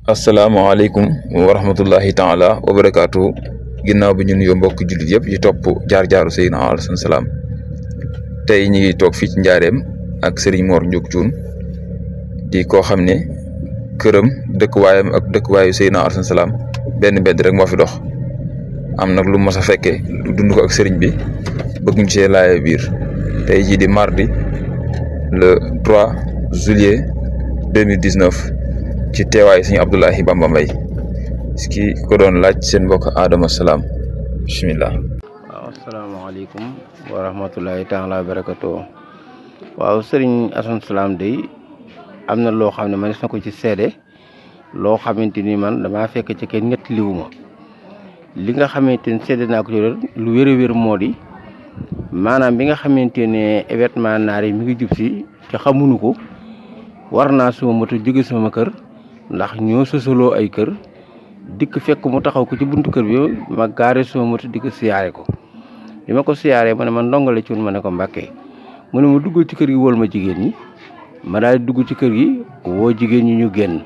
asalaamaaleykum wa rahmatullahi taala wa barakaatu ginnaaw bi ñu nuyoo mbokk jullit yëpp yi topp jaar-jaaru Seydina Alassane Salam tey ñu ngi toog fii ci njaareem ak Serigne Mor Ndiok Thioune di koo xam ne këram dëkkuwaayam ak dëkkuwaayu Seydina Alassane Salam benn mbedd rek moo fi dox am nag lu mos a fekkee lu dund ko ak Serigne bi bëgguñ see laaye biir tey jii di mardi le 3 juillet 2019 ci teewaay Sëñ Abdoulahi Bamba Mbaye ki ko doon laaj seen mbokk Adama Salam bismillah. waaw asalaamaaleykum wa rahmatullahi taala wa barakatuh. waaw Serigne Alassane Salam day am na loo xam ne man na ko ci seede loo xamante ni man damaa fekk ci kenn ñett liwuma li nga xamante ni seede naa ko ci lu wér a wér moo di maanaam bi nga xamante ne événement naar yi mi ngi jub si te xamuñu ko war naa suma moto jóge sama kër ndax ñoo sosaloo ay kër dikk fekk mu taxaw ko ci buntu kër bi ma gaare suma moto dikk siyaare ko bi ma ko siyaaree ma ne ma ndongale Thioune ma ne ko Mbàkke mu ne ma duggal ci kër gi wol ma jigéen ñi ma daal di dugg ci kër gi woo jigéen ñi ñu génn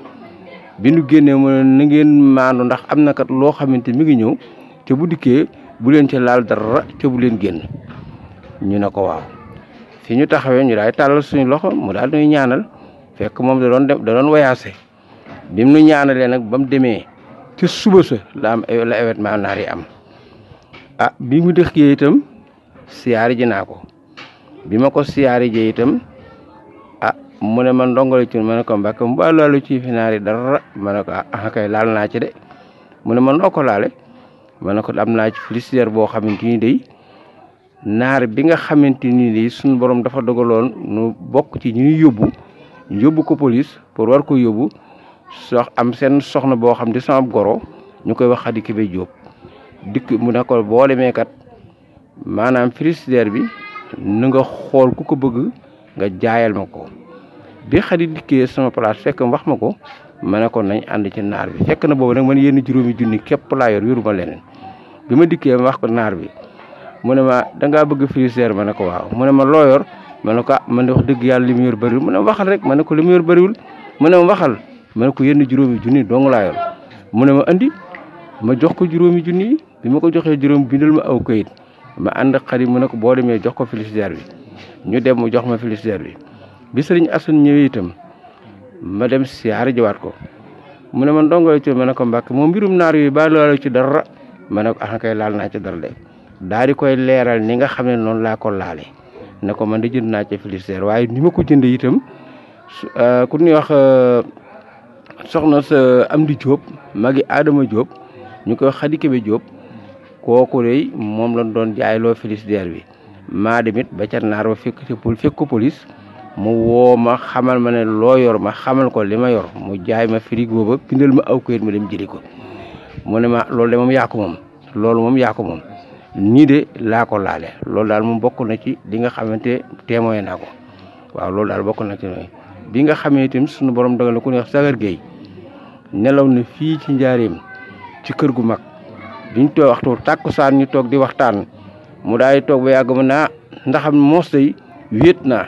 bi ñu génnee mu ne na ngeen maandu ndax am na kat loo xamante mi ngi ñëw te bu dikkee bu leen ca laal dara te bu leen génn ñu ne ko waaw fi ñu taxawee ñu daal tàllal suñu loxo mu daal ñuy ñaanal fekk moom da doon wayaase bi mu nu ñaanalee nag ba mu demee ci suba sa la événement naar yi am bi mu dëkkee itam siyaari ji naa ko bi ma ko siyaari ji itam mu ne ma ndongale Thioune ma ne ko Mbàkke mu ba laalu ci fi naar yi dara ma ne ko kay laal naa ci de mu ne ma noo ko laale ma ne ko am naa ci frigidaire boo xamante ni day naar bi nga xamante ni day suñu borom dafa dogaloon nu bokk ci ñu yóbbu ko police pour war ko yóbbu am seen soxna boo xam di sama goro ñu koy wax Xadi Kebe Jóob dikk mu ne ko boo demee kat maanaam frigidaire bi nu nga xool ku ko bëgg nga jaayal ma ko bi Xadi dikkee sama place fekk wax ma ko ma ne ko nañ ànd ci naar bi fekk na boobu nag man yenn juróomi junni képp laa yor yoruma leneen bi ma dikkee wax ko naar bi mu ne ma dangaa bëgg frigidaire ma ne ko waaw mu ne ma loo yor ma ne ko man de wax dëgg yàlla li mu yor bëriwul mu ne waxal rek ma ne ko li mu yor bëriwul mu ne ma waxal ma ne ko yenn juróomi junni dong laa yor mu ne ma andi ma jox ko juróomi junni yi bi ma ko joxee juróom bindal ma aw kayit ma ànd ak Xadi mu ne ko boo demee jox ko frigidaire bi ñu dem mu jox ma frigidaire bi Sëriñ Assane ñëwee itam ma dem siyaare jiwaat ko mu ne ma ndongo ci ma ne ko Mbàkke moom mbirum naar yooyu ba laalu ci dara ma ne ko kay laal naa ci dara de daal di koy leeral ni nga xam ne noonu laa ko laale ne ko man de jënd naa ci frigidaire waaye ni ma ko jëndee itam ku ñuy wax soxna sa Amdi Diop magi Adama Diop ñu koy Xadi Kebe Diop kooku de moom lañ doon jaayloo frigidaire bi maa demit ba ca naar ba fekk ko police mu woo ma xamal ma ne loo yor ma xamal ko li ma yor mu jaay ma frigo ba bindal ma aw kayit ma dem jëli ko mu ne ma loolu de moom yaa ko moom loolu moom yaa ko moom nii de laa ko laale loolu daal moom bokk na ci li nga xamante témoin naa ko waaw loolu daal bokk na ci bi nga xamee itam suñu borom dogal na ku ñuy wax Sagar Gueye nelaw na fii ci njaareem ci kër gu mag biñ toog waxtu tàkkusaan ñu toog di waxtaan mu daal di toog ba yàgg mu naa ndaxam moos day wéet naa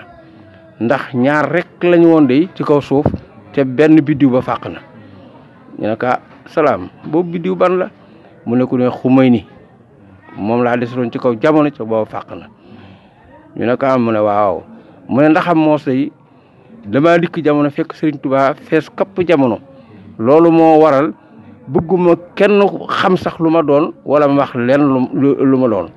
ndax ñaar rek lañu woon day ci kaw suuf te benn biddiw ba fàq na ñu ne ko Salaam boobu biddiw ban la mu ne ku ne xumay ni moom laa desaloon ci kaw jamono ca boobu fàq na ñu ne ko mu ne waaw mu ne ndaxam moos day damaa dikk jamono fekk Serigne Touba fees kapp jamono loolu moo waral bëgguma kenn xam sax lu ma doon wala ma wax leen lu ma doon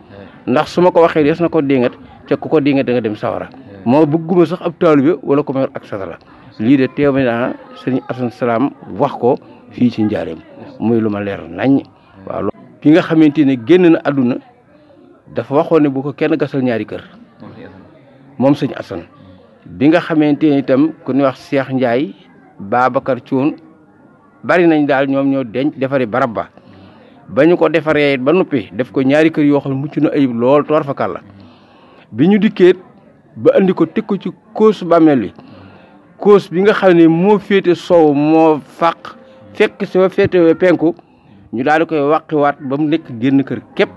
ndax su ma ko waxee des na ko dingat te ku ko dingat da nga dem sawara moo bëgguma sax ab taalibe wala ko ma ak satala lii de teew na Serigne Alassane Salam wax ko fii ci njaareem muy lu ma leer nañ waaw ki nga xamante ne génn na àdduna dafa waxoon ne bu ko kenn gasal ñaari kër moom Sëñ Assane bi nga xamante ne itam ku ñuy wax Cheikh Ndiaye Babacar Thioune bari nañ daal ñoom ñoo denc defari barab ba ñu ko defaree ba noppi def ko ñaari kër yoo xam ne mucc na ayib lool toor fa kàlla bi ñu dikkee ba andi ko teg ko ci koos bàmmeel bi koos bi nga xam ne moo féete sow moo fekk sama féete penku ñu daal di koy wàqiwaat ba mu nekk génn kër képp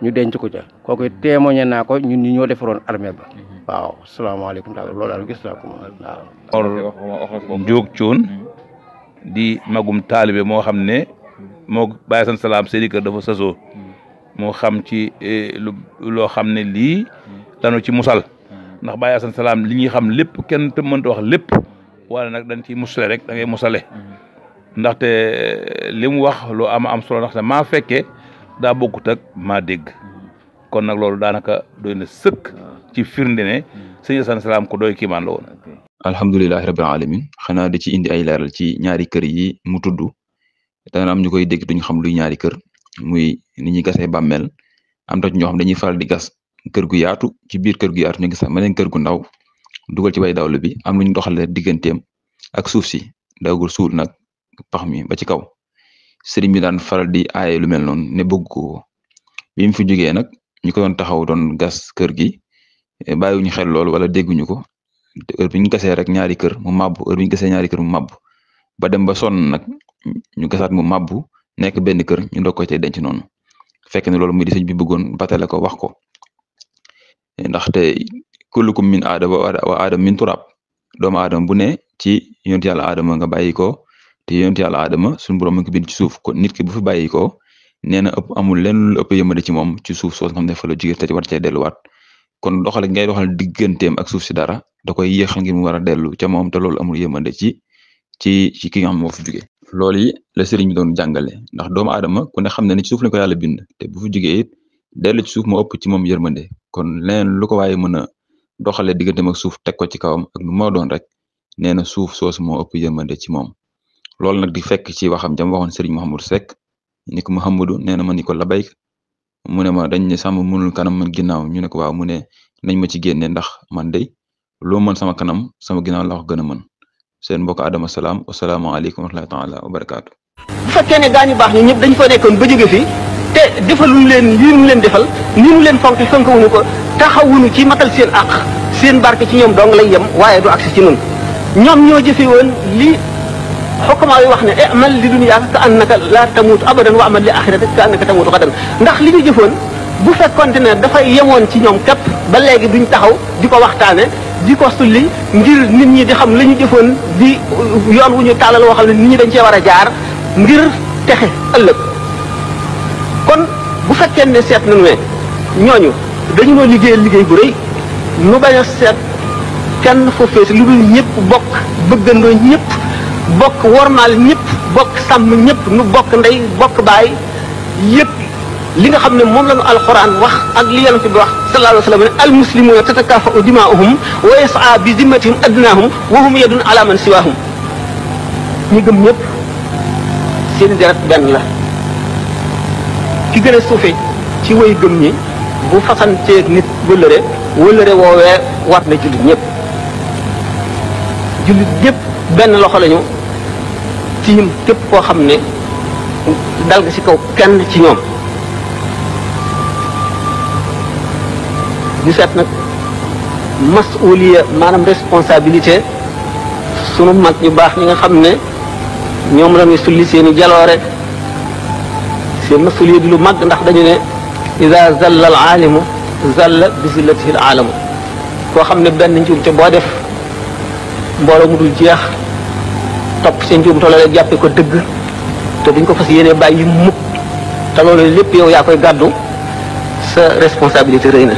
ñu denc ko ca kooku témoigné naa ko ñun ñi ñoo defaroon armée ba waaw salaamaaleykum daal loolu daal gis naa ko waaw. Ndiok Thioune di magum taalibe moo xam ne moo Baye Assane Salam seeni kër dafa sasoo moo xam ci loo xam ne lii danu ci musal ndax Baye Assane Salam li ñuy xam lépp kenn te mënta wax lépp wala nag dañ ciy musale rek da ngay musale ndaxte li mu wax lu am solo ndaxte maa fekkee daa bokkut ak maa dégg kon nag loolu daanaka doy na sëkk ci firnde ne sëñ Assane Salam ko doy kiimaan la woon. alhamdulilahi rabbil alamin xanaa di ci indi ay leeral ci ñaari kër yi mu tudd dana am ñu koy dégg duñu xam luy ñaari kër muy ni ñuy gasee bàmmeel am na ñoo xam dañuy faral di gas kër gu yaatu ci biir kër gu yaatu ñu gis sax meneen kër gu ndaw dugal ci way dawlu bi am lu ñu doxalee digganteem ak suuf si dawgul suul nag pax mi ba ci kaw sëriñ bi daan faral di aaye lu mel noonu ne bëgg ko bi mu fi jógee nag ñu ko doon taxaw doon gas kër gi bàyyiwuñu xel loolu wala dégguñu ko heure bi ñu gasee rek ñaari kër mu màbbu heure bi ñu gasee ñaari kër mu màbbu ba dem ba sonn nag ñu gasaat mu màbbu nekk benn kër ñu doog ko cay denc noonu fekk ne loolu muy di sëñ bi bëggoon batale ko wax ko ndaxte kullukum min aadama wa aadama min turab doomu aadama bu ne ci yonent yàlla aadama nga bàyyi ko te yonent yàlla aadama suñu borom mu ngi bind ci suuf kon nit ki bu fi bàyyi ko nee na amul lenn lu ëpp yëmade ci moom ci suuf soo xam ne fa la jóge te war cee delluwaat kon doxale ngay doxal digganteem ak suuf si dara da koy yéex ngir mu war a dellu ca moom te loolu amul yëmande ci ki nga xam moo fi jóge loolu yi la sëriñ bi doon jàngale ndax doomu aadama ku ne xam ne ni ci suuf la ko yàlla bind te bu fi jógee it dellu ci suuf moo ëpp ci moom yërmande kon leneen lu ko waaye mën a doxale digganteem ak suuf teg ko ci kawam ak lu moo doon rek nee na suuf soosu moo ëpp yërmande ci moom loolu nag di fekk ci waxam jam waxoon sëriñ Mouhamadou Seck ni ko Mouhamadou nee na ma ni ko la bayk mu ne ma dañ ne sàmm mënul kanam man ginnaaw ñu ne ko waaw mu ne nañ ma ci génne ndax man day loo mën sama kanam sama ginnaaw la wax gën a mën seen mbokk Adama Salam wasalaamaaleykum wa rahmatullahi taala wa barakaatu. bu fekkee ne gaa ñu baax ñi ñëpp dañ fa nekkoon ba jóge fi te defaluñ leen lii mu leen defal ni mu leen fonk fonkawuñu ko taxawuñu ci matal seen àq seen barke ci ñoom dong lay yem waaye du agsi ci nun ñoom ñoo jëfe woon li xokkamaa yi wax ne amal li dunyaaka ka annaka laa tamuutu abadan wa amal li axiratika ka annaka tamuutu xadan ndax li ñu jëfoon bu fekkonte ne dafay yemoon ci ñoom képp ba léegi duñ taxaw di ko waxtaane di ko sulli ngir nit ñi di xam la ñu jëfoon di yoon wu ñu tàllal woo xam ne nit ñi dañ cee war a jaar ngir texe ëllëg kon bu fekkee ne seet nañu ne ñooñu dañu noo liggéey bu rëy nu bañ a seet kenn foofu fees lu dul ñëpp bokk bëggandoo ñëpp bokk wormaal ñëpp bokk sàmm ñëpp nu bokk ndey bokk baay yëpp li nga xam ne moom la ñu alxuraan wax ak li yonent bi wax sallallahu alayhi wa sallam ne almuslimuuna tatakaafa'u dimaa'uhum wa yas'a bi zimmatihim adnaahum wa hum yadun ala man siwaahum ñi gëm ñëpp seen deret benn la ki gën a suufe ci way gëm ñi bu fasanteeg nit wëllëre woowee war na jullit ñëpp benn loxo lañu tiim képp koo xam ne dal nga ci kaw kenn ci ñoom ñu seet nag masuliya maanaam responsabilité sunu mag ñu baax ñi nga xam ne ñoom la ñuy sulli seeni jaloore seen masuliya di lu mag ndax dañu ne ida zalla al aalimu zalla bi zillatihi al aalamu koo xam ne benn njuumte boo def mbooloo mu dul jeex topp seen njuumte la jàppe ko dëgg te duñ ko fas yéene bàyyi mukk te loolu lépp yow yaa koy gàddu sa responsabilité rëy na